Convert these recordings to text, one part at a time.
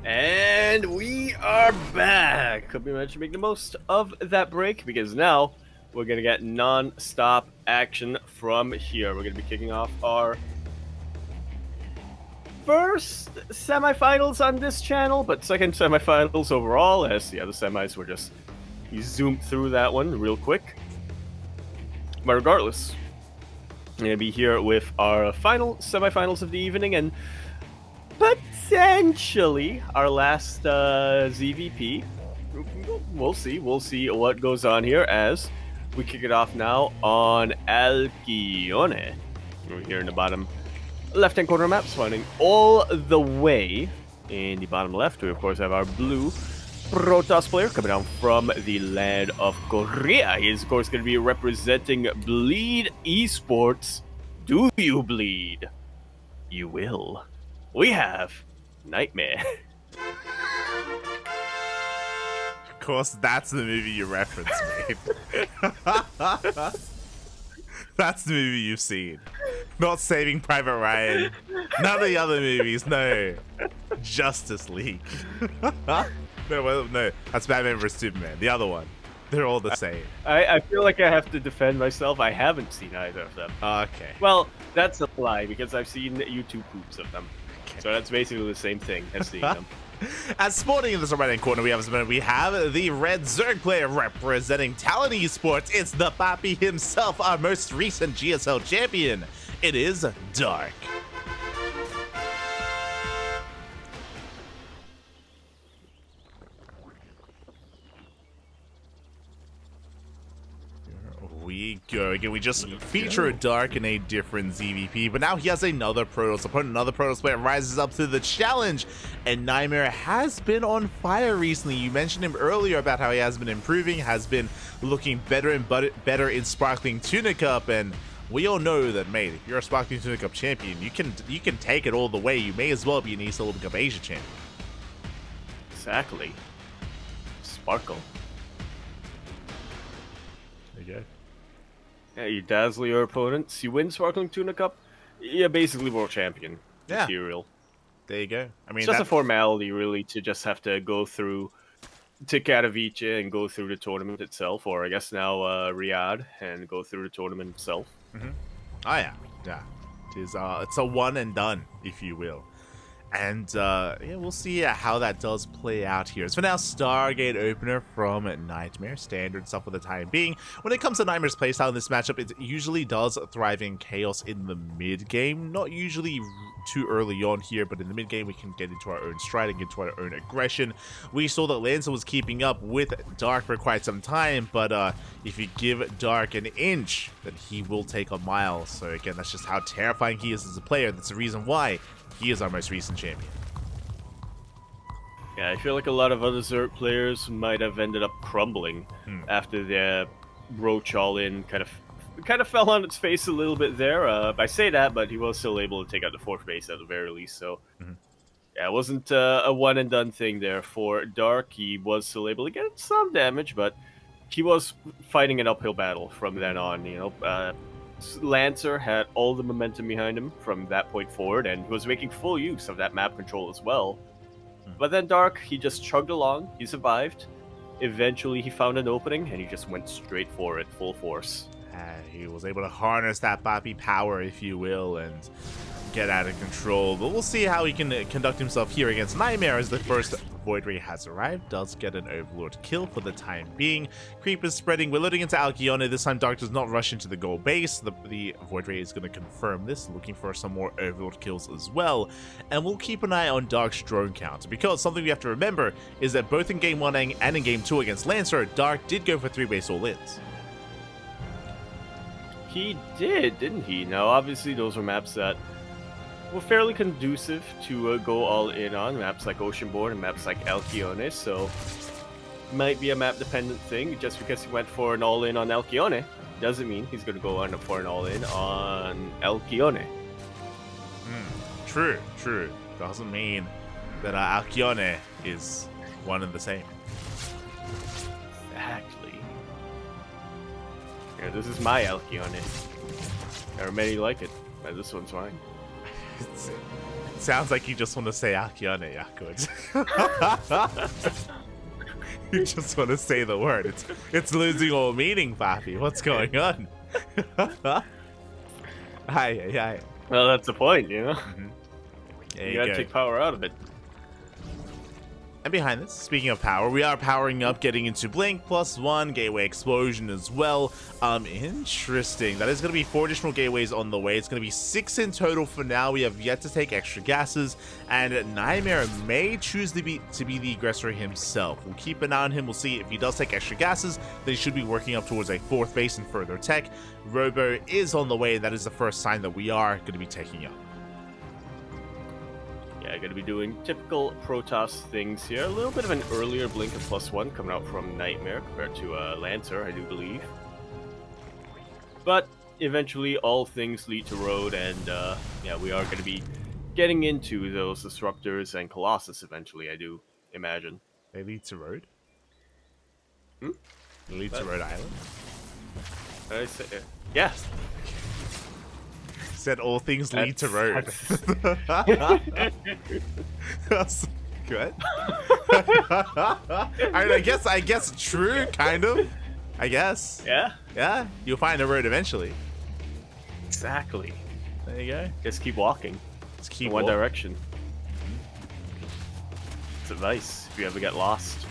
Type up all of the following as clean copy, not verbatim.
And we are back. Hope you managed to make the most of that break because now we're going to get non-stop action from here. We're going to be kicking off our first semifinals on this channel, but second semifinals overall, as the other semis were just zoomed through that one real quick. But regardless, I'm going to be here with our final semifinals of the evening and potentially our last ZvP. We'll see. We'll see what goes on here as we kick it off now on Alcyone. We're here in the bottom left-hand corner of the map, spawning all the way in the bottom left. We, of course, have our blue Protoss player coming down from the land of Korea. He is, of course, going to be representing Bleed Esports. Do you bleed? You will. We have NightMare. Of course, that's the movie you referenced, mate. That's the movie you've seen. Not Saving Private Ryan. None of the other movies, no. Justice League. No, that's Batman vs Superman. The other one. They're all the same. I feel like I have to defend myself. I haven't seen either of them. Okay. Well, that's a lie because I've seen YouTube poops of them. Okay. So that's basically the same thing as seeing them. As sporting in this right-hand corner, we have the red Zerg player representing Talon Esports. It's the Papi himself, our most recent GSL champion. It is Dark. We go again. We just featured Dark in a different ZvP, but now he has another Protoss opponent. Another Protoss player rises up to the challenge, and NightMare has been on fire recently. You mentioned him earlier about how he has been improving, has been looking better and better in Sparkling Tuna Cup, and we all know that, mate, if you're a Sparkling Tuna Cup champion, you can take it all the way. You may as well be an ESL Open Cup Asia champion. Exactly. Sparkle. There you go. Yeah, you dazzle your opponents. You win Sparkling Tuna Cup. You're basically world champion material. There you go. I mean, it's just a formality, really, to just have to go through to Katowice and go through the tournament itself, or I guess now Riyadh, and go through the tournament itself. Mm-hmm. Oh yeah. It's a one and done, if you will. And yeah, we'll see how that does play out here. So for now, Stargate opener from NightMare. Standard stuff for the time being. When it comes to NightMare's playstyle in this matchup, it usually does thrive in chaos in the mid-game. Not usually too early on here, but in the mid-game, we can get into our own stride and get into our own aggression. We saw that Lancer was keeping up with Dark for quite some time, but if you give Dark an inch, then he will take a mile. So again, that's just how terrifying he is as a player. That's the reason why he is our most recent champion. Yeah, I feel like a lot of other Zerg players might have ended up crumbling after their Roach all-in kind of fell on its face a little bit there. I say that, but he was still able to take out the 4th base at the very least. So yeah, it wasn't a one and done thing there for Dark. He was still able to get some damage, but he was fighting an uphill battle from then on. You know, Lancer had all the momentum behind him from that point forward, and he was making full use of that map control as well. But then Dark, he just chugged along, he survived. Eventually he found an opening, and he just went straight for it, full force. He was able to harness that Papi power, if you will, and get out of control. But we'll see how he can conduct himself here against NightMare as the first Void Ray has arrived. Does get an Overlord kill for the time being. Creep is spreading. We're loading into Alcyone. This time Dark does not rush into the goal base. The Void Ray is going to confirm this, looking for some more Overlord kills as well. And we'll keep an eye on Dark's drone count, because something we have to remember is that both in Game 1 and in Game 2 against Lancer, Dark did go for 3 base all-ins. He did, didn't he? Now, obviously, those were maps that were fairly conducive to go all in on, maps like Oceanborn and maps like Alcyone, so might be a map-dependent thing. Just because he went for an all-in on Alcyone doesn't mean he's going to go on for an all-in on Alcyone. True. Doesn't mean that Alcyone is one and the same. Exactly. Yeah, this is my Alcyone. There are many like it, but this one's mine. It sounds like you just want to say Akiane, Yakud. You just want to say the word. It's losing all meaning, Papi. What's going on? Hi. Well, that's the point, you know? There You gotta take power out of it. And behind this, speaking of power, we are powering up, getting into Blink +1, Gateway Explosion as well. Interesting. That is going to be 4 additional gateways on the way. It's going to be 6 in total for now. We have yet to take extra gases, and NightMare may choose to be the aggressor himself. We'll keep an eye on him. We'll see if he does take extra gases, then he should be working up towards a 4th base and further tech. Robo is on the way, and that is the first sign that we are going to be taking up. Yeah, going to be doing typical Protoss things here. A little bit of an earlier blink of +1 coming out from NightMare compared to Lancer, I do believe. But eventually, all things lead to road, and yeah, we are going to be getting into those disruptors and Colossus eventually, I do imagine. They lead to road? Hmm? They lead to Rhode Island? Did I say, yeah. Said all things lead to road. That's good. I guess true, kind of. I guess. Yeah? Yeah, you'll find a road eventually. Exactly. There you go. Just keep walking. Just keep in one walking. direction. It's advice if you ever get lost.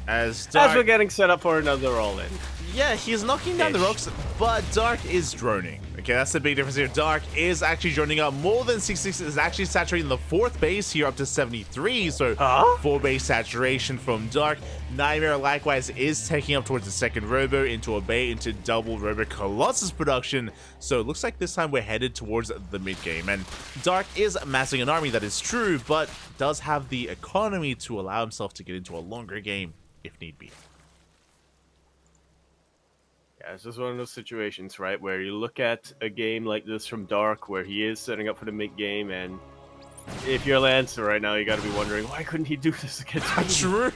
As we're getting set up for another all-in. Yeah, he's knocking down the rocks, but Dark is droning. Okay, that's the big difference here. Dark is actually droning up more than 66. Is actually saturating the 4th base here up to 73. So 4 base saturation from Dark. NightMare likewise is taking up towards the 2nd Robo into a bay into double Robo Colossus production. So it looks like this time we're headed towards the mid game. And Dark is amassing an army, that is true, but does have the economy to allow himself to get into a longer game if need be. Yeah, it's just one of those situations, right, where you look at a game like this from Dark, where he is setting up for the mid-game, and if you're Lancer right now, you gotta be wondering, why couldn't he do this against me? True.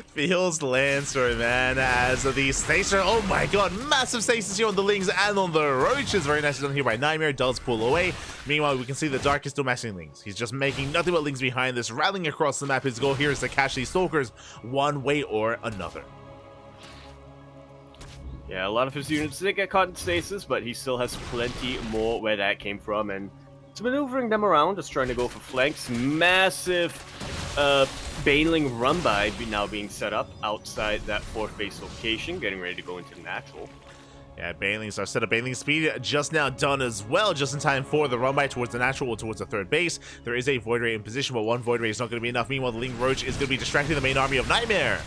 Feels Lancer, man, as the stasis. Oh my god, massive stasis here on the Lings and on the Roaches. Very nicely done here by NightMare. Does pull away. Meanwhile, we can see the Dark is still mashing Lings. He's just making nothing but Lings behind this, rattling across the map. His goal here is to catch these Stalkers one way or another. Yeah, a lot of his units did get caught in stasis, but he still has plenty more where that came from, and it's maneuvering them around, just trying to go for flanks. Massive Baneling run-by now being set up outside that 4th base location, getting ready to go into the natural. Yeah, Banelings are set up. Baneling speed just now done as well, just in time for the run-by towards the natural or towards the 3rd base. There is a Void Ray in position, but 1 Void Ray is not going to be enough. Meanwhile, the Ling Roach is going to be distracting the main army of NightMare.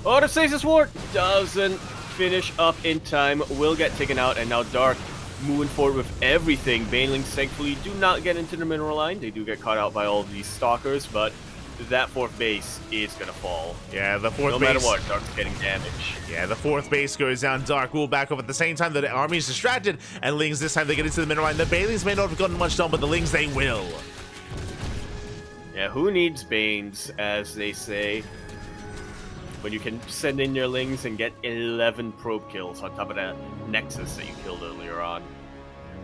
Oh, the stasis ward doesn't finish up in time, will get taken out, and now Dark moving forward with everything. Banelings thankfully do not get into the mineral line. They do get caught out by all of these stalkers, but that 4th base is gonna fall. Yeah, the 4th base. No matter what, Dark's getting damage. Yeah, the 4th base goes down. Dark will back up at the same time that the army is distracted, and Lings this time they get into the mineral line. The Banelings may not have gotten much done, but the Lings they will. Yeah, who needs Banes, as they say, when you can send in your Lings and get 11 probe kills on top of that Nexus that you killed earlier on.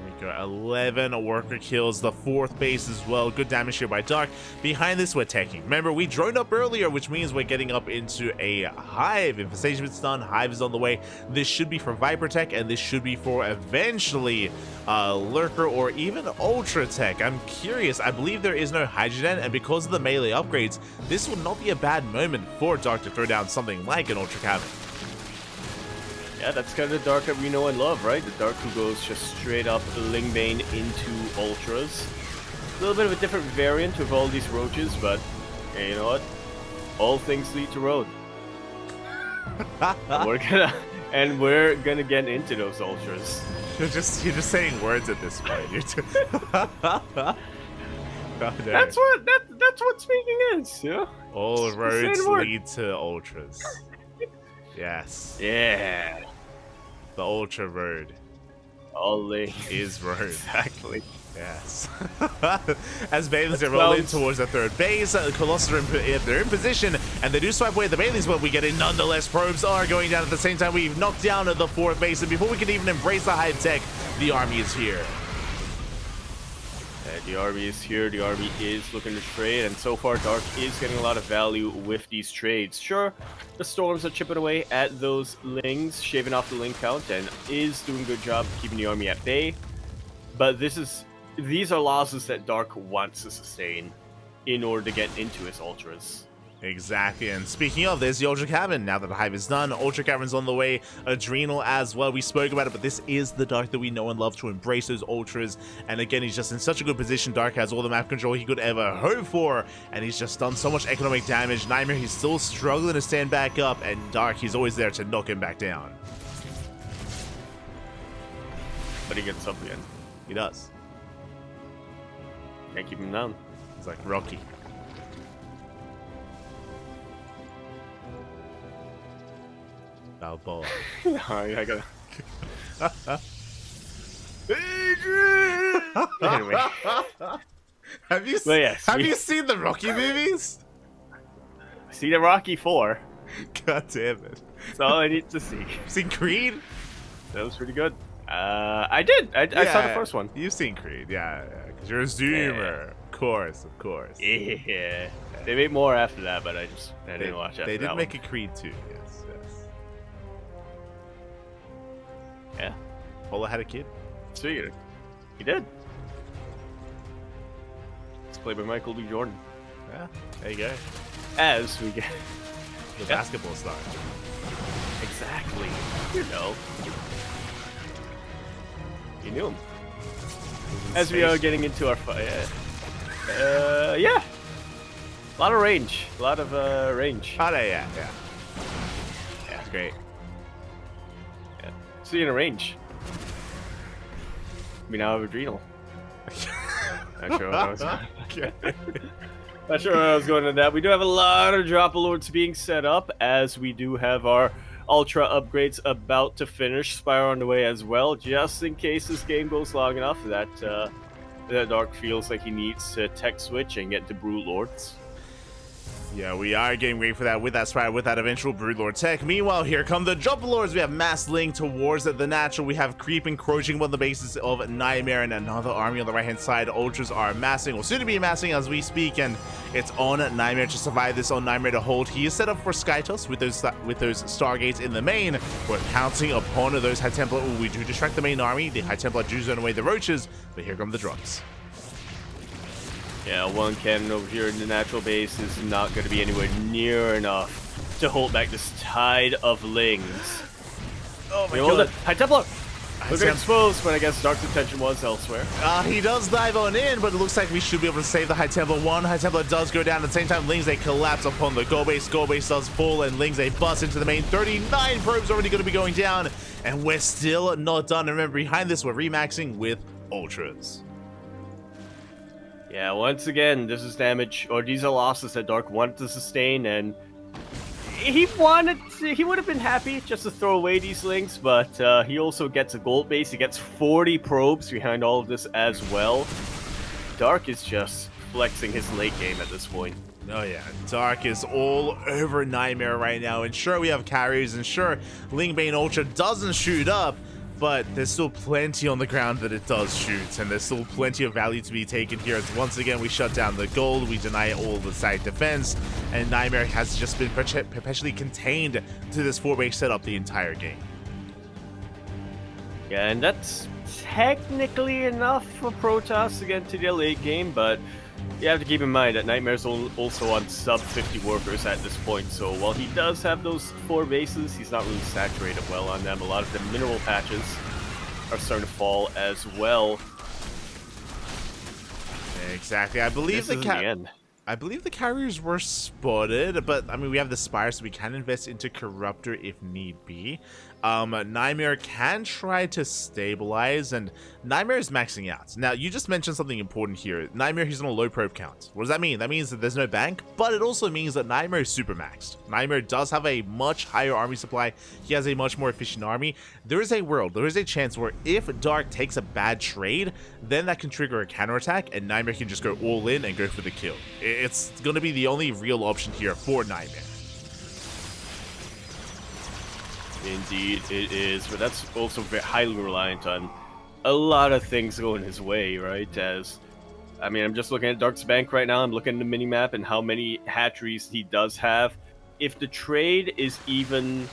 There we go, 11 worker kills, the 4th base as well. Good damage here by Dark. Behind this, we're taking. Remember, we droned up earlier, which means we're getting up into a Hive. Infestation is done, Hive is on the way. This should be for Viper Tech, and this should be for eventually Lurker or even Ultra Tech. I'm curious, I believe there is no Hydrogen, and because of the melee upgrades, this would not be a bad moment for Dark to throw down something like an Ultra Cabin. Yeah, that's kind of the Dark that we know and love, right? The Dark who goes just straight up Lingbane into Ultras. A little bit of a different variant of all these Roaches, but hey, you know what? All things lead to road. we're gonna get into those Ultras. You're just saying words at this point. That's what speaking is, yeah. All roads lead to Ultras. Yes. Yeah. The Ultra Road. All lane. is road. Exactly. Yes. As Baileys are rolling towards the third base, Colossus are they're in position, and they do swipe away the Baileys, but we get it nonetheless. Probes are going down at the same time. We've knocked down the fourth base, and before we can even embrace the hype tech, the army is here. The army is here. The army is looking to trade, and so far Dark is getting a lot of value with these trades. Sure, the Storms are chipping away at those Lings, shaving off the Ling count, and is doing a good job keeping the army at bay. But these are losses that Dark wants to sustain in order to get into his Ultras. Exactly, and speaking of this, the Ultra Cavern, now that the hype is done, Ultra Cavern's on the way, Adrenal as well. We spoke about it, but this is the Dark that we know and love to embrace those Ultras, and again, he's just in such a good position. Dark has all the map control he could ever hope for, and he's just done so much economic damage. NightMare, he's still struggling to stand back up, and Dark, he's always there to knock him back down. But he gets up again. He does. Can't keep him down. He's like Rocky. Balboa. I gotta. Adrian! Anyway. Have you seen the Rocky movies? See the Rocky 4. God damn it. That's all I need to see. Seen Creed? That was pretty good. I did. I saw the first one. You've seen Creed, yeah, because you're a Zoomer. Yeah. Of course. Yeah. They made more after that, but I didn't watch after that. They did make one. a Creed too, yes. Yeah. Polo had a kid? Sweet. He did. It's played by Michael B. Jordan. Yeah, there you go. As we get the basketball star. Exactly. You know. You knew him. As we are getting into our fight. Yeah. A lot of range. A lot of range. Oh, yeah. It's great. Yeah. See in a range. We now have Adrenal. Not sure what I was going. Not sure where I was going with that. We do have a lot of drop alerts being set up, as we do have our Ultra upgrades about to finish. Spire on the way as well, just in case this game goes long enough that that Dark feels like he needs to tech switch and get to Brute Lords. Yeah, we are getting ready for that with that Spire, with that eventual Broodlord tech. Meanwhile, here come the Jump Lords. We have Mass Link towards the natural. We have Creep encroaching on the bases of NightMare, and another army on the right-hand side. Ultras are amassing, or soon to be amassing as we speak, and it's on NightMare to survive this, on NightMare to hold. He is set up for Skytoss with those Stargates in the main. We're pouncing upon those High Templar. Ooh, we do distract the main army. The High Templar do zone away the Roaches, but here come the drops. Yeah, one cannon over here in the natural base is not going to be anywhere near enough to hold back this tide of Lings. Oh my god. High Templar! Looking exposed, but I guess Dark's attention was elsewhere. He does dive on in, but it looks like we should be able to save the High Templar. One High Templar does go down. At the same time, Lings, they collapse upon the goal base. Goal base does fall, and Lings, they bust into the main. 39 probes already going to be going down, and we're still not done. And remember, behind this, we're remaxing with Ultras. Yeah, once again, this is damage, or these are losses that Dark wanted to sustain, and he would have been happy just to throw away these Lings, but he also gets a gold base. He gets 40 probes behind all of this as well. Dark is just flexing his late game at this point. Oh yeah, Dark is all over NightMare right now, and sure, we have carries, and sure, Lingbane Ultra doesn't shoot up, but there's still plenty on the ground that it does shoot, and there's still plenty of value to be taken here. As once again, we shut down the gold, we deny all the side defense, and NightMare has just been perpetually contained to this 4-base setup the entire game. Yeah, and that's technically enough for Protoss to get into the late game, but you have to keep in mind that NightMare's also on sub-50 workers at this point, so while he does have those 4 bases, he's not really saturated well on them. A lot of the mineral patches are starting to fall as well. Exactly. I believe the end. I believe the carriers were spotted, but I mean, we have the Spire, so we can invest into Corruptor if need be. NightMare can try to stabilize, and NightMare is maxing out. Now, you just mentioned something important here. NightMare, he's on a low probe count. What does that mean? That means that there's no bank, but it also means that NightMare is super maxed. NightMare does have a much higher army supply. He has a much more efficient army. There is a chance where if Dark takes a bad trade, then that can trigger a counterattack, and NightMare can just go all in and go for the kill. It's going to be the only real option here for NightMare. Indeed, it is, but that's also very highly reliant on a lot of things going his way, right? As, I mean, I'm just looking at Dark's bank right now. I'm looking at the minimap and how many hatcheries he does have. If the trade is even,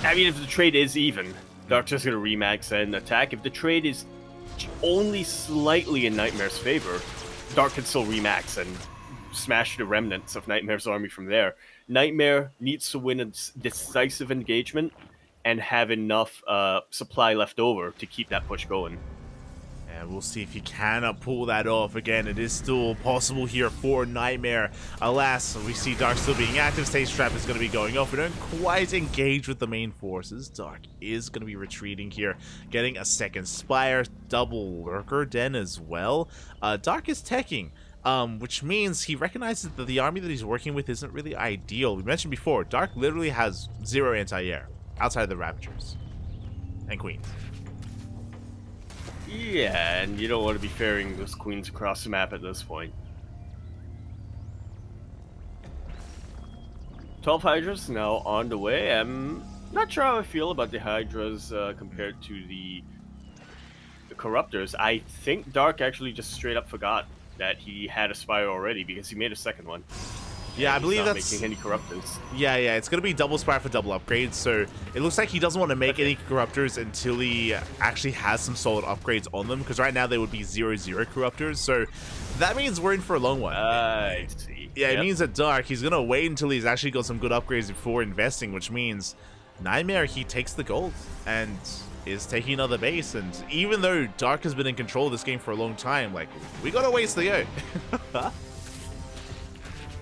if the trade is even, Dark's just going to remax and attack. If the trade is only slightly in NightMare's favor, Dark can still remax and smash the remnants of NightMare's army from there. NightMare needs to win a decisive engagement and have enough supply left over to keep that push going. And we'll see if he can pull that off. Again, it is still possible here for NightMare. Alas, we see Dark still being active. Stage Trap is going to be going off. We don't quite engage with the main forces. Dark is going to be retreating here, getting a second Spire, double Lurker Den as well. Dark is teching. Which means he recognizes that the army that he's working with isn't really ideal. We mentioned before, Dark literally has 0 anti-air outside of the Ravagers and Queens. Yeah, and you don't want to be ferrying those Queens across the map at this point. 12 Hydras now on the way. I'm not sure how I feel about the Hydras compared to the Corruptors. I think Dark actually just straight up forgot that he had a Spire already because he made a second one. Yeah, I believe that's making any Corruptors. Yeah, it's gonna be double Spire for double upgrades. So it looks like he doesn't want to make any Corruptors until he actually has some solid upgrades on them. Because right now they would be 0/0 Corruptors. So that means we're in for a long one. I see. Yeah, it means that Dark, he's gonna wait until he's actually got some good upgrades before investing, which means NightMare, he takes the gold and is taking another base. And even though Dark has been in control of this game for a long time, like, we got a ways to go.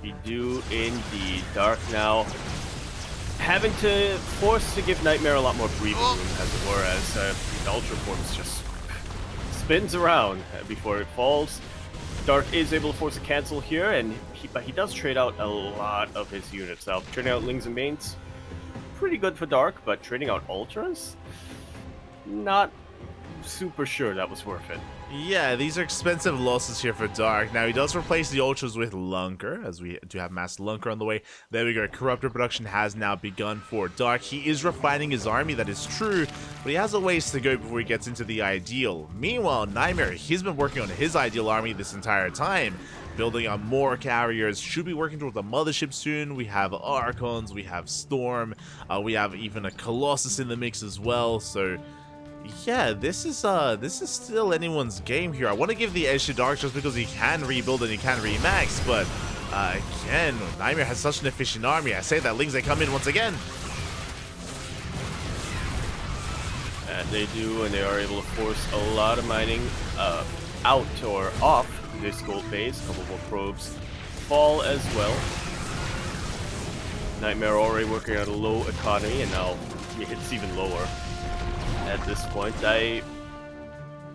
We do indeed. Dark now having to force to give NightMare a lot more breathing room, as it were, as the Ultra Force just spins around before it falls. Dark is able to force a cancel here, but he does trade out a lot of his units. Now, trading out Lings and Mains, pretty good for Dark, but trading out Ultras, not super sure that was worth it. Yeah, these are expensive losses here for Dark. Now, he does replace the Ultras with Lunker, as we do have Mass Lunker on the way. There we go. Corruptor production has now begun for Dark. He is refining his army, that is true, but he has a ways to go before he gets into the ideal. Meanwhile, NightMare, he's been working on his ideal army this entire time, building on more carriers, should be working towards a mothership soon. We have Archons, we have Storm, we have even a Colossus in the mix as well, so yeah, this is still anyone's game here. I want to give the edge to Dark just because he can rebuild and he can remax, but again, NightMare has such an efficient army. I say that Lings, they come in once again. And they do, and they are able to force a lot of mining out or off this gold base. A couple more probes fall as well. NightMare already working at a low economy, and now it's even lower at this point. I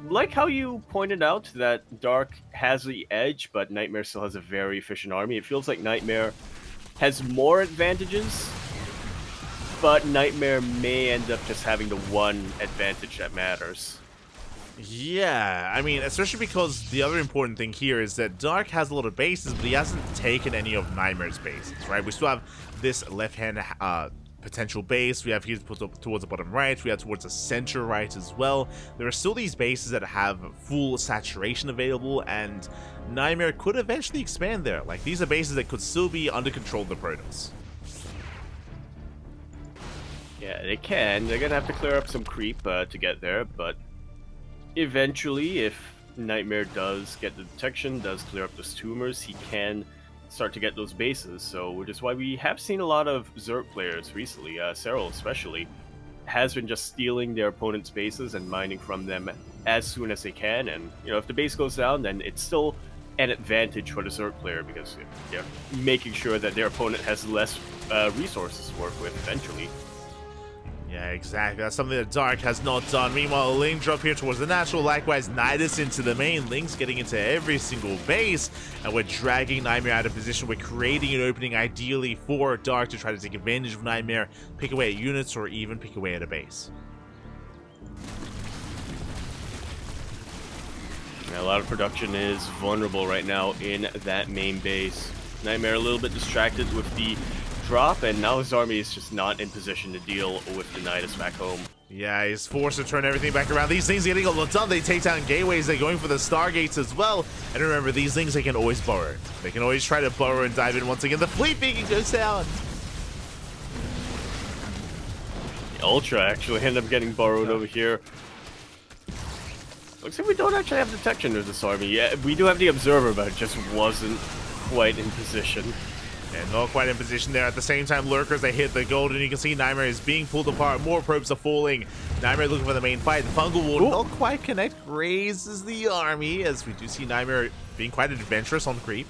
like how you pointed out that Dark has the edge, but NightMare still has a very efficient army. It feels like NightMare has more advantages, but NightMare may end up just having the one advantage that matters. Yeah, I mean, especially because the other important thing here is that Dark has a lot of bases, but he hasn't taken any of NightMare's bases, right? We still have this left-hand potential base. We have here towards the bottom right. We have towards the center right as well. There are still these bases that have full saturation available, and NightMare could eventually expand there. Like, these are bases that could still be under control of the Protoss. Yeah, they can. They're gonna have to clear up some creep to get there, but eventually, if NightMare does get the detection, does clear up those tumors, he can start to get those bases. So, which is why we have seen a lot of Zerg players recently, Serral especially, has been just stealing their opponent's bases and mining from them as soon as they can. And, you know, if the base goes down, then it's still an advantage for the Zerg player because they're making sure that their opponent has less resources to work with eventually. Yeah, exactly. That's something that Dark has not done. Meanwhile, a link drop here towards the natural. Likewise, Nidus into the main. Link's getting into every single base. And we're dragging NightMare out of position. We're creating an opening ideally for Dark to try to take advantage of NightMare, pick away at units, or even pick away at a base. Yeah, a lot of production is vulnerable right now in that main base. NightMare a little bit distracted with the drop, and now his army is just not in position to deal with the Nidus back home. Yeah, he's forced to turn everything back around. These things are getting a lot done. They take down gateways. They're going for the Stargates as well. And remember, these things, they can always burrow. They can always try to burrow and dive in once again. The fleet beacon goes down. The Ultra actually ended up getting borrowed over here. Looks like we don't actually have detection of this army. Yeah, we do have the Observer, but it just wasn't quite in position. And not quite in position there. At the same time, Lurkers, they hit the gold, and you can see NightMare is being pulled apart. More probes are falling. NightMare looking for the main fight. The Fungal will not quite connect. Raises the army, as we do see NightMare being quite adventurous on creep.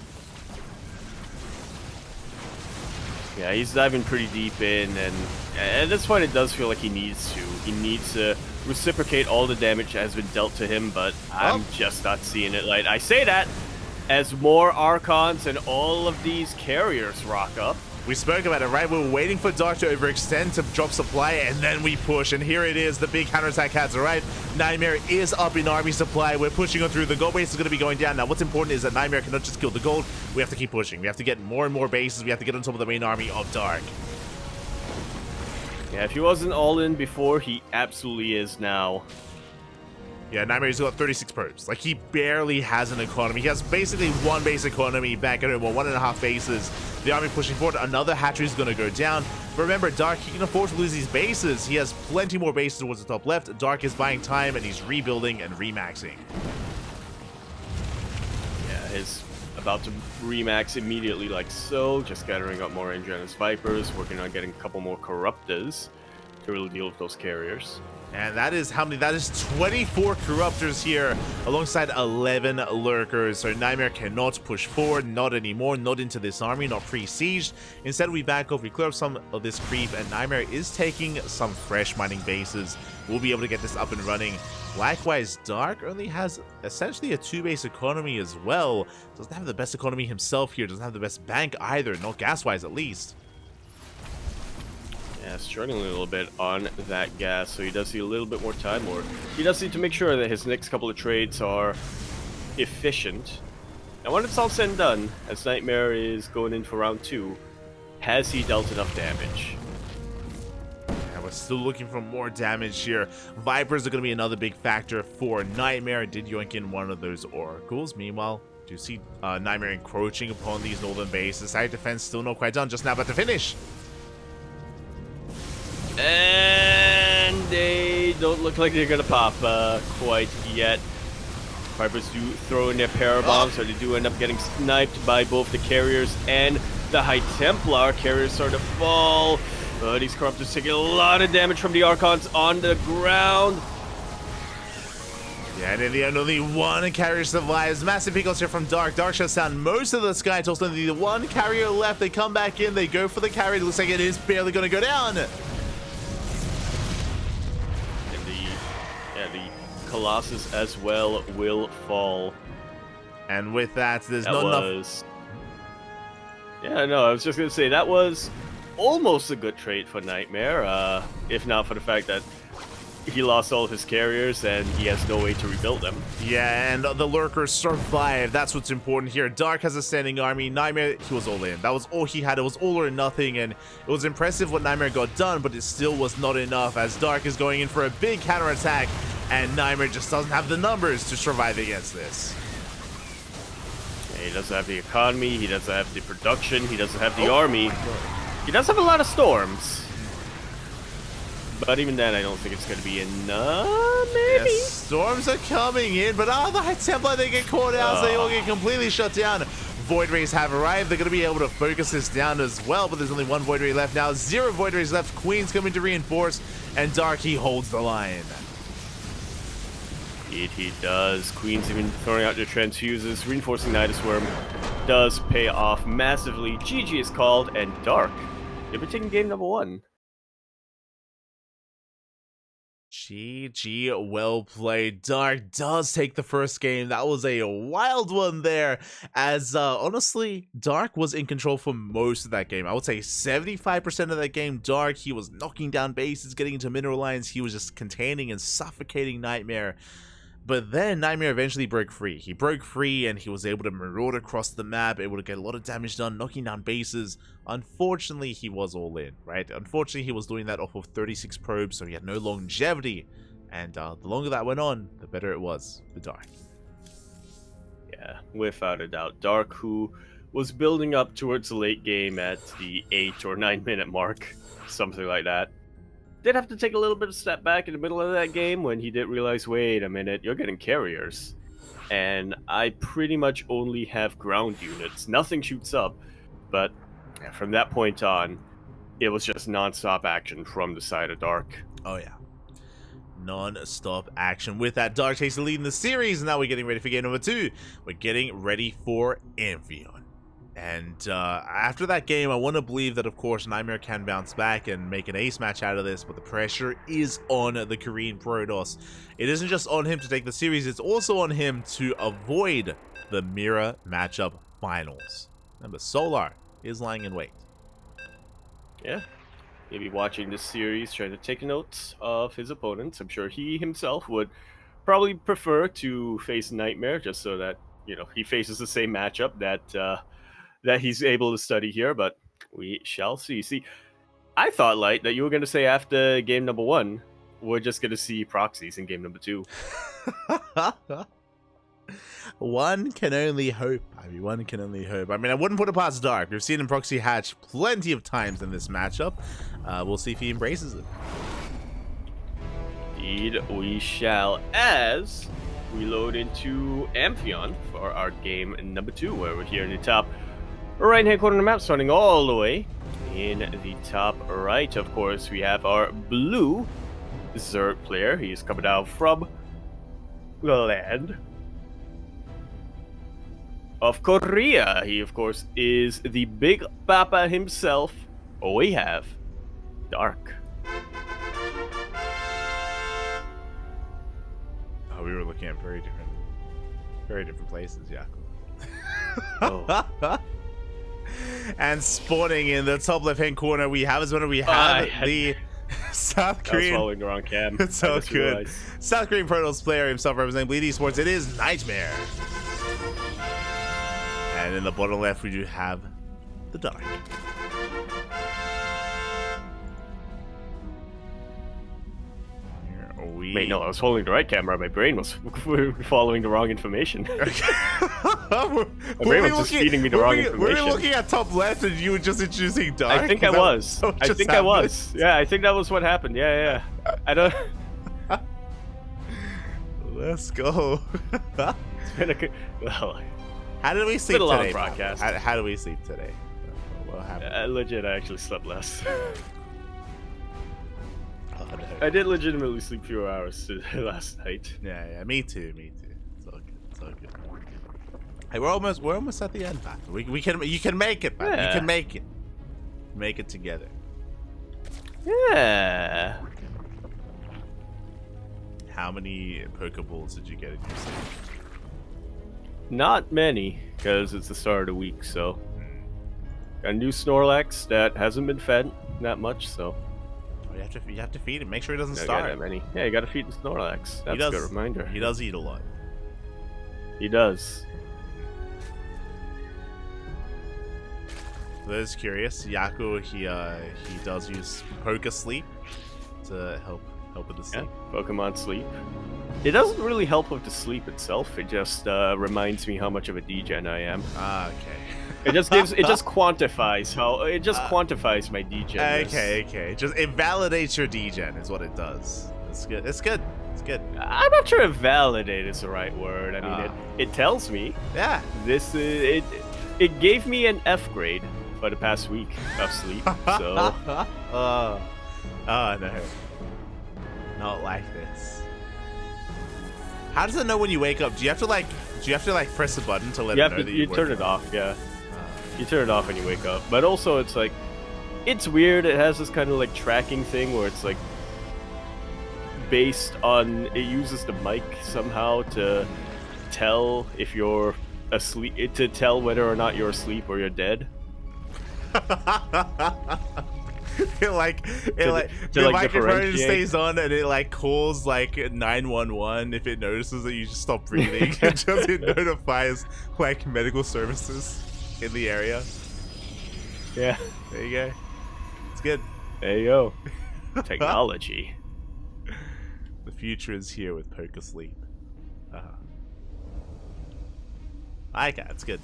Yeah, he's diving pretty deep in, and at this point it does feel like he needs to. He needs to reciprocate all the damage that has been dealt to him, but I'm just not seeing it. Like, I say that as more Archons and all of these carriers rock up. We spoke about it, right? We were waiting for Dark to overextend to drop supply, and then we push, and here it is. The big counterattack has arrived. NightMare is up in army supply. We're pushing on through. The gold base is going to be going down. Now, what's important is that NightMare cannot just kill the gold. We have to keep pushing. We have to get more and more bases. We have to get on top of the main army of Dark. Yeah, if he wasn't all in before, he absolutely is now. Yeah, NightMare's got 36 probes. Like, he barely has an economy. He has basically one base economy back at home, or 1.5 bases. The army pushing forward. Another hatchery is going to go down. But remember, Dark, he can afford to lose these bases. He has plenty more bases towards the top left. Dark is buying time, and he's rebuilding and remaxing. Yeah, he's about to remax immediately like so. Just gathering up more Engineers Vipers, working on getting a couple more Corruptors to really deal with those carriers. And that is how many? That is 24 Corruptors here, alongside 11 Lurkers. So NightMare cannot push forward, not anymore, not into this army, not pre-sieged. Instead, we back off, we clear up some of this creep, and NightMare is taking some fresh mining bases. We'll be able to get this up and running. Likewise, Dark only has essentially a 2-base economy as well. Doesn't have the best economy himself here, doesn't have the best bank either, not gas-wise at least. Yeah, struggling a little bit on that gas, so he does need a little bit more time, or he does need to make sure that his next couple of trades are efficient. And when it's all said and done, as NightMare is going in for round 2, has he dealt enough damage? Yeah, we're still looking for more damage here. Vipers are going to be another big factor for NightMare. Did yoink in one of those Oracles. Meanwhile, do you see NightMare encroaching upon these northern bases? Side defense still not quite done, just now about to finish. And they don't look like they're gonna pop quite yet. Vipers do throw in their parabombs, so they do end up getting sniped by both the carriers and the High Templar. Carriers start to fall. These Corruptors taking a lot of damage from the Archons on the ground. Yeah, and in the end, only one carrier survives. Massive pickles here from Dark. Dark shuts down most of the Sky Toss. Only the one carrier left. They come back in. They go for the carry. It looks like it is barely going to go down. The Colossus as well will fall. And with that, there's not enough. Yeah, no, I was just going to say that was almost a good trade for NightMare, if not for the fact that he lost all of his carriers and he has no way to rebuild them. Yeah, and the Lurkers survive. That's what's important here. Dark has a standing army. NightMare, he was all in. That was all he had. It was all or nothing, and it was impressive what NightMare got done, but it still was not enough, as Dark is going in for a big counterattack, and NightMare just doesn't have the numbers to survive against this. Yeah, he doesn't have the economy, he doesn't have the production, he doesn't have the army. He does have a lot of storms. But even then, I don't think it's going to be enough, maybe? Yes, storms are coming in, but the High Templar, they get caught out, so they all get completely shut down. Void Rays have arrived. They're going to be able to focus this down as well, but there's only one Void Ray left now. 0 Void Rays left. Queen's coming to reinforce, and Dark, he holds the line. Indeed he does. Queen's even throwing out their transfuses. Reinforcing Nidus Worm does pay off massively. GG is called, and Dark, you'll be taking game number 1. GG, well played. Dark does take the first game. That was a wild one there, as honestly, Dark was in control for most of that game. I would say 75% of that game, Dark, he was knocking down bases, getting into mineral lines. He was just containing and suffocating NightMare. But then NightMare eventually broke free. He broke free and he was able to maraude across the map, able to get a lot of damage done, knocking down bases. Unfortunately, he was all in, right? Unfortunately, he was doing that off of 36 probes, so he had no longevity. And the longer that went on, the better it was for Dark. Yeah, without a doubt. Dark, who was building up towards the late game at the 8 or 9 minute mark, something like that. Did have to take a little bit of step back in the middle of that game when he did realize, wait a minute, you're getting carriers. And I pretty much only have ground units. Nothing shoots up. But from that point on, it was just non-stop action from the side of Dark. Oh, yeah. Non-stop action. With that, Dark takes the lead in the series. And now we're getting ready for game number 2. We're getting ready for Amphion. And after that game, I want to believe that, of course, NightMare can bounce back and make an ace match out of this, but the pressure is on the Korean Protoss. It isn't just on him to take the series, it's also on him to avoid the mirror matchup finals. Remember, Solar is lying in wait. Yeah, he'll be watching this series, trying to take notes of his opponents. I'm sure he himself would probably prefer to face NightMare, just so that, you know, he faces the same matchup that he's able to study here, but we shall see. See, I thought, Light, that you were going to say after game number 1, we're just going to see proxies in game number 2. One can only hope. I mean, one can only hope. I mean, I wouldn't put it past Dark. We've seen him proxy hatch plenty of times in this matchup. We'll see if he embraces it. Indeed, we shall, as we load into Amphion for our game number 2, where we're here in the top right-hand corner of the map, starting all the way in the top right. Of course, we have our blue Zerg player. He's coming down from the land of Korea. He, of course, is the Big Papa himself. Oh, we have Dark. Oh, we were looking at very different places, yeah. Oh. And spawning in the top left-hand corner, we have the South Korean. I was following the wrong cam. It's so good. Realized. South Korean Protoss player himself representing Bleed Esports. It is NightMare. And in the bottom left, we do have the Dark. Wait, no, I was holding the right camera. My brain was following the wrong information. My brain was just feeding me the wrong information. Were we looking at top left and you were just introducing Dark? I think I was. Yeah, I think that was what happened. Yeah. I don't... Let's go. It's been a good... Well, how did we sleep today? Long broadcast. How do we sleep today? What happened? Legit, I actually slept less. Oh, no. I did legitimately sleep fewer hours last night. Yeah, me too. It's all good. Hey, we're almost at the end, man. You can make it, man. Yeah. You can make it. Make it together. Yeah. How many Pokeballs did you get in your set? Not many, because it's the start of the week, so. Got a new Snorlax that hasn't been fed that much, so. You have to feed him. Make sure he doesn't Got starve. that many. Yeah, you gotta feed the Snorlax. That's a good reminder. He does eat a lot. He does. For those curious, Yaku he does use Poke Sleep to help with the sleep. Yeah, Pokemon Sleep. It doesn't really help with the sleep itself. It just reminds me how much of a degen I am. Ah, okay. It just quantifies quantifies my degen. Okay. It validates your degen is what it does. It's good. I'm not sure if validate is the right word. I mean, it tells me. Yeah. This it gave me an F grade for the past week of sleep. So. Oh no. Not like this. How does it know when you wake up? Do you have to like press a button to let it know that you turn it off? Yeah, you turn it off when you wake up. But also, it's like, it's weird. It has this kind of like tracking thing where it's like based on, it uses the mic somehow to tell if you're asleep, to tell whether or not you're asleep or you're dead. The microphone stays on and it like calls like 911 if it notices that you just stop breathing. It notifies like medical services in the area. Yeah, there you go. It's good. There you go. Technology. The future is here with poker sleep. Okay, it's good.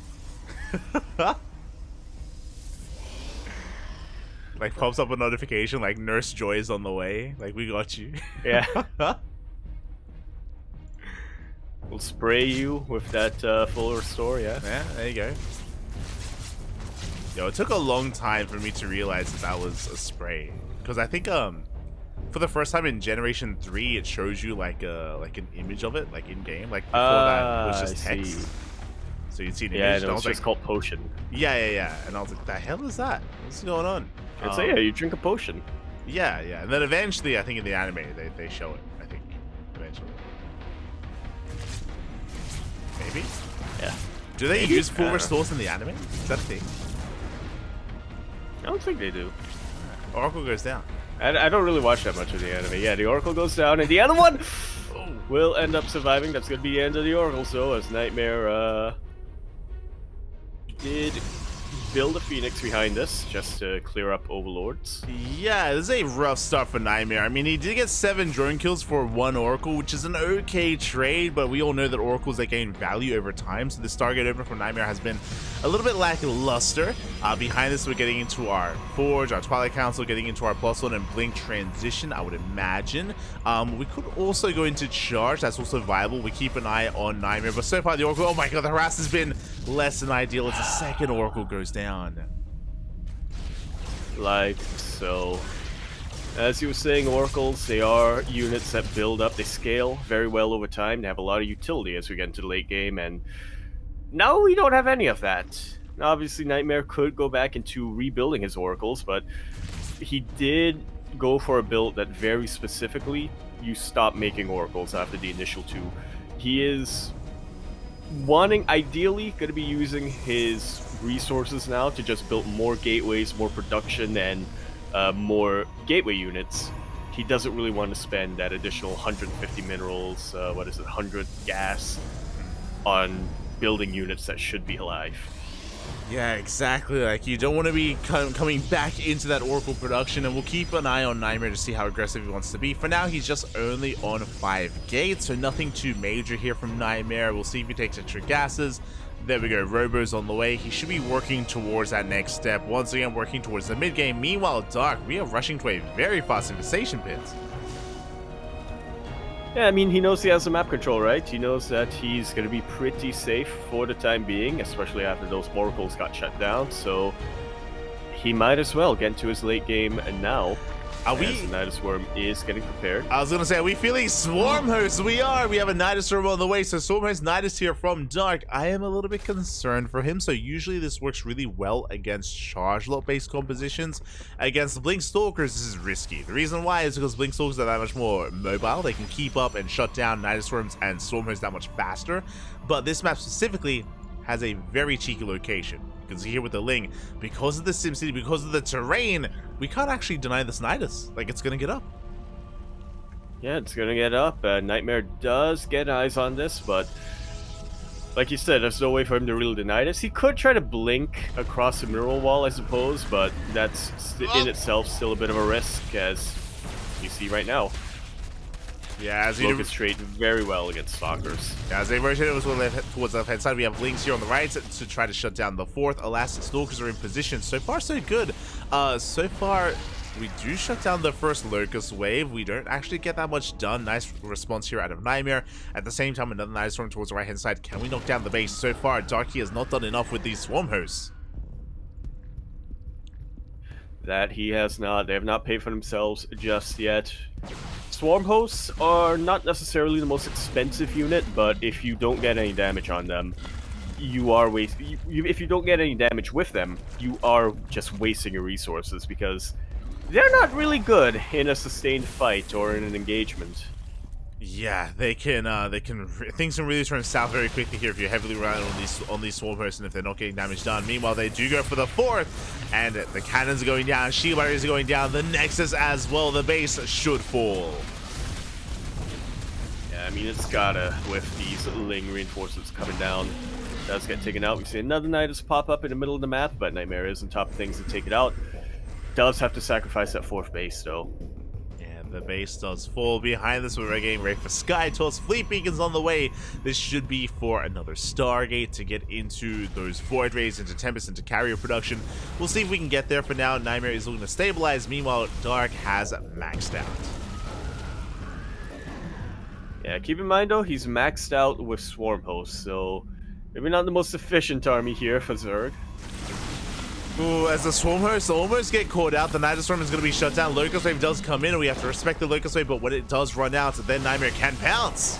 Like pops up a notification like Nurse Joy is on the way. Like, we got you. Yeah. We'll spray you with that full restore, yeah? Yeah, there you go. Yo, it took a long time for me to realize that was a spray. Because I think for the first time in Generation 3 it shows you like an image of it, like in game. Like before that it was just text. See. So you'd see an image. Yeah, no, it's just called potion. Yeah. And I was like, the hell is that? What's going on? It's yeah, you drink a potion. Yeah. And then eventually, I think in the anime, they show it. I think eventually. Maybe. Yeah. Do they use full restores in the anime? Is that a thing? I don't think they do. Oracle goes down. I don't really watch that much of the anime. Yeah, the Oracle goes down, and the other one will end up surviving. That's gonna be the end of the Oracle. So as NightMare did build a Phoenix behind this just to clear up Overlords. Yeah, this is a rough start for NightMare. I mean, he did get 7 drone kills for 1 Oracle, which is an okay trade, but we all know that Oracles, they gain value over time, so the Stargate opener for NightMare has been a little bit lackluster. Behind this, we're getting into our Forge, our Twilight Council, getting into our Plus One and Blink transition, I would imagine. We could also go into Charge, that's also viable. We keep an eye on NightMare, but so far the Oracle, oh my god, the harass has been less than ideal as the second Oracle goes down. Like so. As you were saying, Oracles, they are units that build up, they scale very well over time, they have a lot of utility as we get into the late game, and now we don't have any of that. Now, obviously, NightMare could go back into rebuilding his Oracles, but he did go for a build that very specifically, you stop making Oracles after the initial 2. He is ideally going to be using his resources now to just build more gateways, more production, and more gateway units. He doesn't really want to spend that additional 150 minerals, 100 gas on building units that should be alive. Yeah, exactly. Like, you don't want to be coming back into that Oracle production, and we'll keep an eye on NightMare to see how aggressive he wants to be. For now, he's just only on 5 gates, so nothing too major here from NightMare. We'll see if he takes extra gases. There we go, Robo's on the way. He should be working towards that next step. Once again, working towards the mid-game. Meanwhile, Dark, we are rushing to a very fast infestation pit. Yeah, I mean, he knows he has the map control, right? He knows that he's going to be pretty safe for the time being, especially after those Oracles got shut down, so he might as well get into his late game now. The Nidus Worm is getting prepared. I was going to say, are we feeling Swarm Host? We are. We have a Nidus Worm on the way. So Swarm Host Nidus here from Dark. I am a little bit concerned for him. So usually this works really well against charge lot based compositions. Against Blink Stalkers, this is risky. The reason why is because Blink Stalkers are that much more mobile. They can keep up and shut down Nidus Worms and Swarm Host that much faster. But this map specifically has a very cheeky location. You can see here with the Ling, because of the SimCity, because of the terrain, we can't actually deny this Nidus. Like, it's gonna get up. Yeah, it's gonna get up. NightMare does get eyes on this, but like you said, there's no way for him to really deny this. He could try to blink across the mineral wall, I suppose, but that's in itself still a bit of a risk, as you see right now. Yeah, as Locust trade very well against Stalkers. Yeah, as they rotate towards the left hand side, we have Lynx here on the right to try to shut down the 4th. Alas, Stalkers are in position. So far, so good. So far, we do shut down the first Locust wave. We don't actually get that much done. Nice response here out of NightMare. At the same time, another Nidus Storm towards the right hand side. Can we knock down the base? So far, Darky has not done enough with these Swarm Hosts. That he has not. They have not paid for themselves just yet. Swarm hosts are not necessarily the most expensive unit, but if you don't get any damage on them, you are if you don't get any damage with them, you are just wasting your resources because they're not really good in a sustained fight or in an engagement. Yeah, things can really turn south very quickly here if you're heavily reliant on these swarm hosts and if they're not getting damage done. Meanwhile, they do go for the fourth, and the cannons are going down, shield barriers are going down, the Nexus as well, the base should fall. Yeah, I mean, it's gotta with these Ling reinforcements coming down. Does get taken out. We see another Nidus pop up in the middle of the map, but NightMare is on top of things to take it out. Does have to sacrifice that fourth base, though. The base does fall. Behind this, we're getting ready for Sky Toss. Fleet Beacons on the way. This should be for another Stargate to get into those Void Rays, into Tempest, into Carrier production. We'll see if we can get there. For now, NightMare is looking to stabilize. Meanwhile, Dark has maxed out. Yeah, keep in mind, though, he's maxed out with Swarm Hosts, so maybe not the most efficient army here for Zerg. Ooh, as the Swarm Hosts almost get caught out, the Nidus Storm is going to be shut down. Locust Wave does come in, and we have to respect the Locust Wave, but when it does run out, then NightMare can pounce.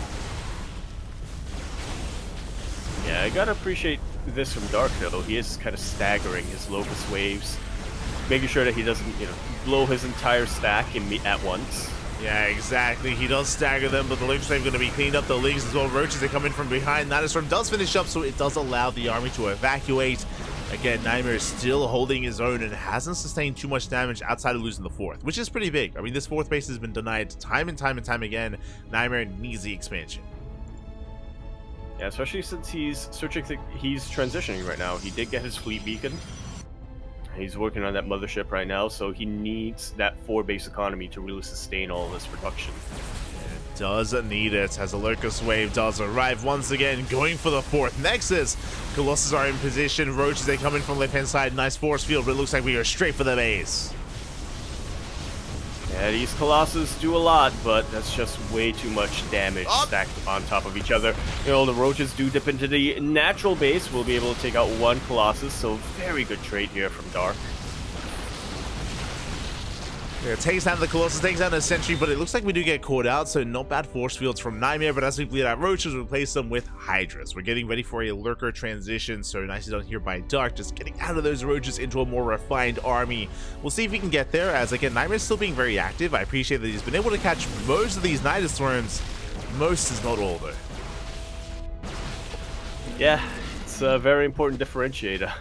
Yeah, I gotta appreciate this from Dark, though. He is kind of staggering his Locust Waves, making sure that he doesn't, blow his entire stack at once. Yeah, exactly. He does stagger them, but the Locust Wave is going to be cleaned up. The Leagues as well. Roaches, they come in from behind. Nidus Storm does finish up, so it does allow the army to evacuate. Again, NightMare is still holding his own and hasn't sustained too much damage outside of losing the fourth, which is pretty big. I mean, this fourth base has been denied time and time and time again. NightMare needs the expansion. Yeah, especially since he's transitioning right now. He did get his fleet beacon. He's working on that mothership right now, so he needs that 4-base economy to really sustain all of this production. Does need it as a Locust Wave does arrive once again, going for the fourth Nexus. Colossus are in position. Roaches, they come in from left-hand side. Nice force field, but it looks like we are straight for the base. Yeah, these Colossus do a lot, but that's just way too much damage stacked on top of each other. The Roaches do dip into the natural base. We'll be able to take out one Colossus, so very good trade here from Dark. Yeah, takes down the Colossus, takes down a Sentry, but it looks like we do get caught out, so not bad force fields from NightMare, but as we bleed out Roaches, we replace them with Hydras. We're getting ready for a Lurker transition, so nicely done here by Dark, just getting out of those Roaches into a more refined army. We'll see if we can get there, as again, NightMare's still being very active. I appreciate that he's been able to catch most of these Nidus Storms. Most is not all, though. Yeah, it's a very important differentiator.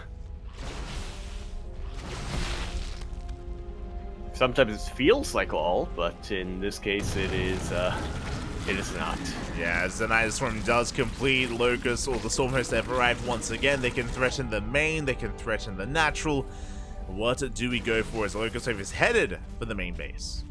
Sometimes it feels like all, but in this case, it is not. Yeah, as the Nidus Storm does complete, Locust or the Stormhost have arrived once again. They can threaten the main, they can threaten the natural. What do we go for as the Locust Wave is headed for the main base?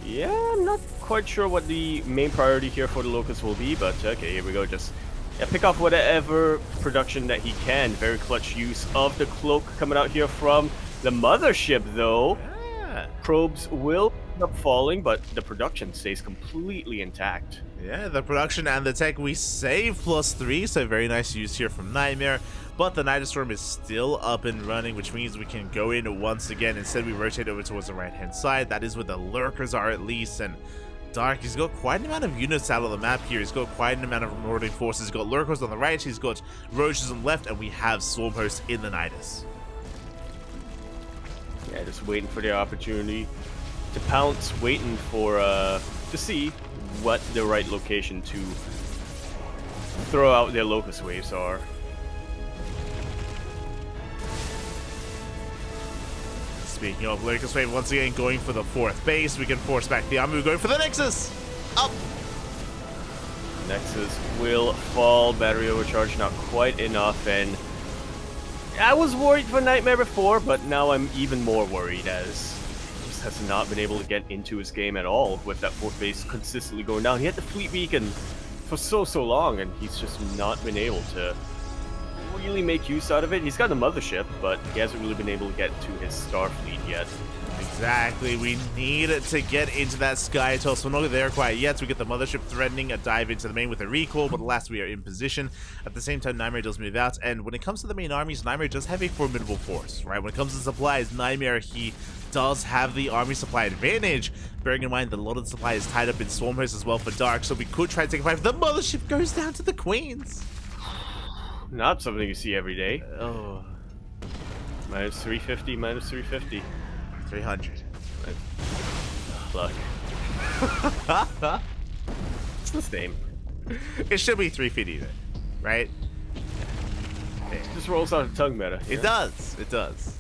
Yeah, I'm not quite sure what the main priority here for the Locust will be, but okay, here we go. Just pick off whatever production that he can. Very clutch use of the cloak coming out here from the mothership, though. Yeah. Probes will end up falling, but the production stays completely intact. Yeah, the production and the tech, we save +3, so very nice use here from NightMare. But the Nidus Storm is still up and running, which means we can go in once again. Instead, we rotate over towards the right-hand side. That is where the Lurkers are, at least. And Dark, he's got quite an amount of units out of the map here. He's got quite an amount of marauding forces. He's got Lurkers on the right, he's got Roaches on the left, and we have Stormhost in the Nidus. Yeah, just waiting for the opportunity to pounce, waiting for to see what the right location to throw out their Locust Waves are. Speaking of Locust Wave, once again going for the fourth base, we can force back the army. We're going for the Nexus! Up! Nexus will fall, battery overcharge not quite enough, and I was worried for NightMare before, but now I'm even more worried as he just has not been able to get into his game at all with that fourth base consistently going down. He had the fleet beacon for so long, and he's just not been able to really make use out of it. He's got the mothership, but he hasn't really been able to get to his star fleet yet. Exactly. We need to get into that sky toss. We're not there quite yet. So we get the mothership threatening a dive into the main with a recall, but alas, we are in position. At the same time, NightMare does move out. And when it comes to the main armies, NightMare does have a formidable force, right? When it comes to supplies, NightMare, he does have the army supply advantage. Bearing in mind that a lot of the supply is tied up in Stormhost as well for Dark, so we could try to take a fight. The mothership goes down to the Queens. Not something you see every day. Oh. Minus 350, minus 350. 300. Luck. It's the same. It should be 350 then, right? It just rolls out of tongue meta. It does. It does.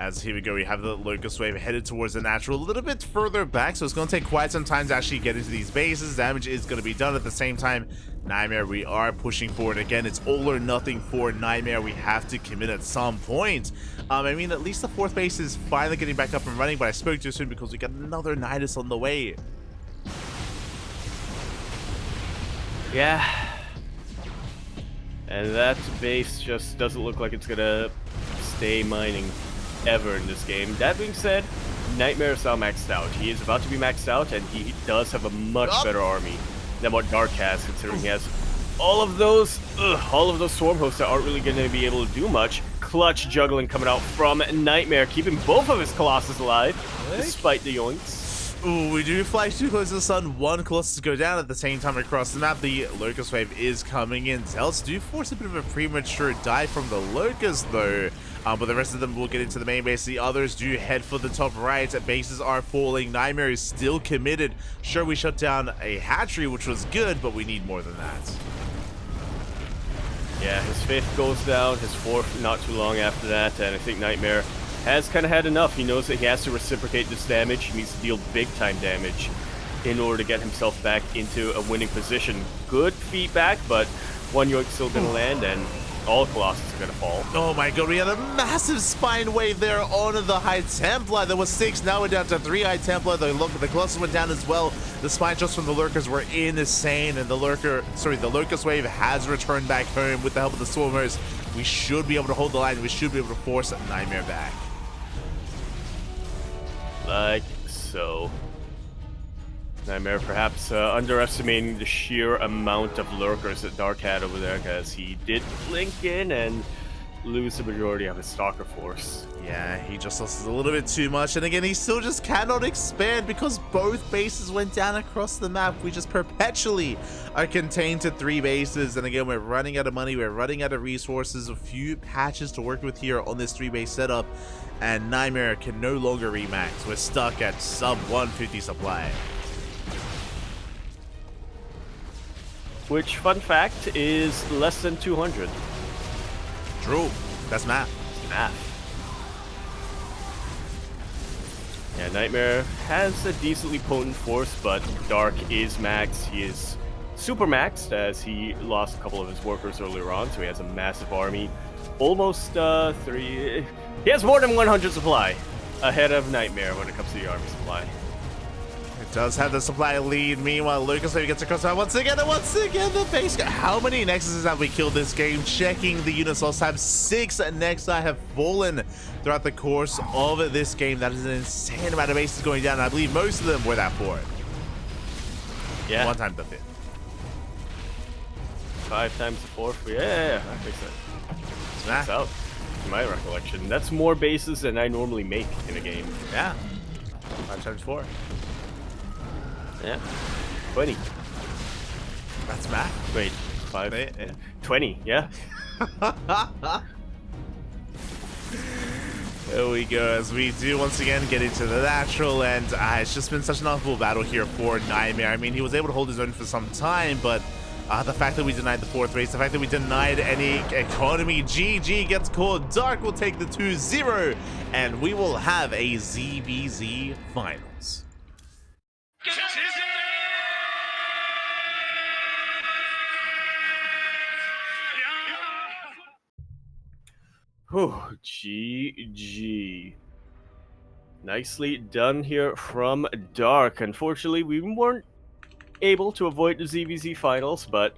As here we go, we have the Locust Wave headed towards the natural a little bit further back, so it's going to take quite some time to actually get into these bases. Damage is going to be done at the same time. NightMare, we are pushing forward again. It's all or nothing for NightMare. We have to commit at some point. I mean, at least the fourth base is finally getting back up and running, but I spoke too soon because we got another Nidus on the way. Yeah. And that base just doesn't look like it's going to stay mining ever in this game. That being said, NightMare is now maxed out. He is about to be maxed out, and he does have a much better army than what Dark has, considering he has all of those swarm hosts that aren't really going to be able to do much. Clutch juggling coming out from NightMare, keeping both of his Colossus alive, despite the yoinks. Ooh, we do fly too close to the sun. One Colossus go down at the same time across the map. The Locust Wave is coming in. Zealots do force a bit of a premature dive from the Locust, though. But the rest of them will get into the main base. The others do head for the top right. Bases are falling. NightMare is still committed. Sure, we shut down a hatchery, which was good, but we need more than that. Yeah, his fifth goes down, his fourth not too long after that, and I think NightMare has kind of had enough. He knows that he has to reciprocate this damage. He needs to deal big-time damage in order to get himself back into a winning position. Good feedback, but one yoink's still going to land, and all Colossus are going to fall. Oh my god, we had a massive spine wave there on the High Templar. There was 6, now we're down to 3 High Templar. The Colossus went down as well. The spine shots from the Lurkers were insane, and the Locust Wave has returned back home with the help of the Swarmers. We should be able to hold the line. We should be able to force NightMare back. Like so. NightMare perhaps underestimating the sheer amount of lurkers that Dark had over there, because he did blink in and lose the majority of his stalker force. Yeah, he just lost a little bit too much, and again, he still just cannot expand because both bases went down across the map. We just perpetually are contained to 3 bases, and again, we're running out of money, we're running out of resources, a few patches to work with here on this 3-base setup, and NightMare can no longer remax. We're stuck at sub 150 supply. Which, fun fact, is less than 200. True. That's math. Math. Yeah, NightMare has a decently potent force, but Dark is maxed. He is super maxed, as he lost a couple of his workers earlier on, so he has a massive army. Almost 3... He has more than 100 supply ahead of NightMare when it comes to the army supply. It does have the supply lead. Meanwhile, Lucas maybe gets across once again, and once again the base. How many Nexuses have we killed this game? Checking the units lost, have 6 Nexi have fallen throughout the course of this game. That is an insane amount of bases going down. I believe most of them were that 4. Yeah. 1 time the 5th. 5 times the 4th. Yeah, I think so. That's out. In my recollection, that's more bases than I normally make in a game. Yeah. 5 times 4. Yeah. 20. That's math. Wait, 5. Yeah. 20, yeah. There we go, as we do once again get into the natural, and it's just been such an awful battle here for NightMare. I mean, he was able to hold his own for some time, but the fact that we denied the 4th race, the fact that we denied any economy, GG gets called. Dark will take the 2-0, and we will have a ZvZ finals. Whew, GG. Nicely done here from Dark. Unfortunately, we weren't able to avoid the ZvZ finals, but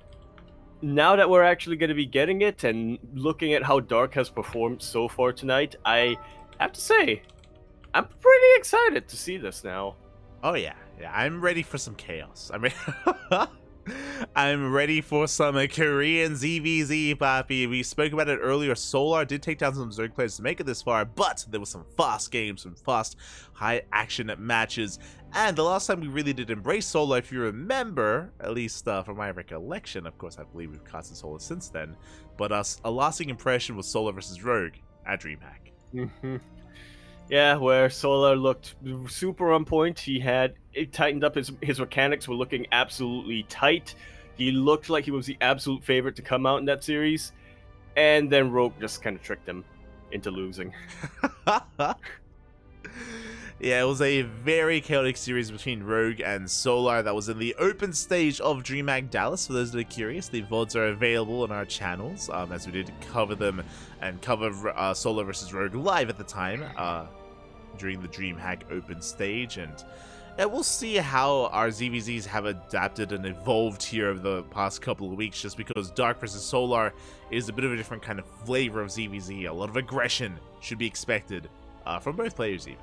now that we're actually going to be getting it and looking at how Dark has performed so far tonight, I have to say, I'm pretty excited to see this now. Oh yeah, I'm ready for some chaos. I'm ready for some Korean ZvZ, Papi. We spoke about it earlier. Solar did take down some Zerg players to make it this far, but there was some fast games, some fast, high-action matches. And the last time we really did embrace Solar, if you remember, at least from my recollection, of course I believe we've casted Solar since then, but a lasting impression was Solar versus Rogue at DreamHack. Yeah, where Solar looked super on point. He had it tightened up, his mechanics were looking absolutely tight. He looked like he was the absolute favorite to come out in that series. And then Rogue just kind of tricked him into losing. Yeah, it was a very chaotic series between Rogue and Solar that was in the open stage of DreamHack Dallas. For those that are curious, the VODs are available on our channels, as we did cover them and cover Solar versus Rogue live at the time during the DreamHack open stage. And we'll see how our ZvZs have adapted and evolved here over the past couple of weeks, just because Dark versus Solar is a bit of a different kind of flavor of ZvZ. A lot of aggression should be expected from both players even.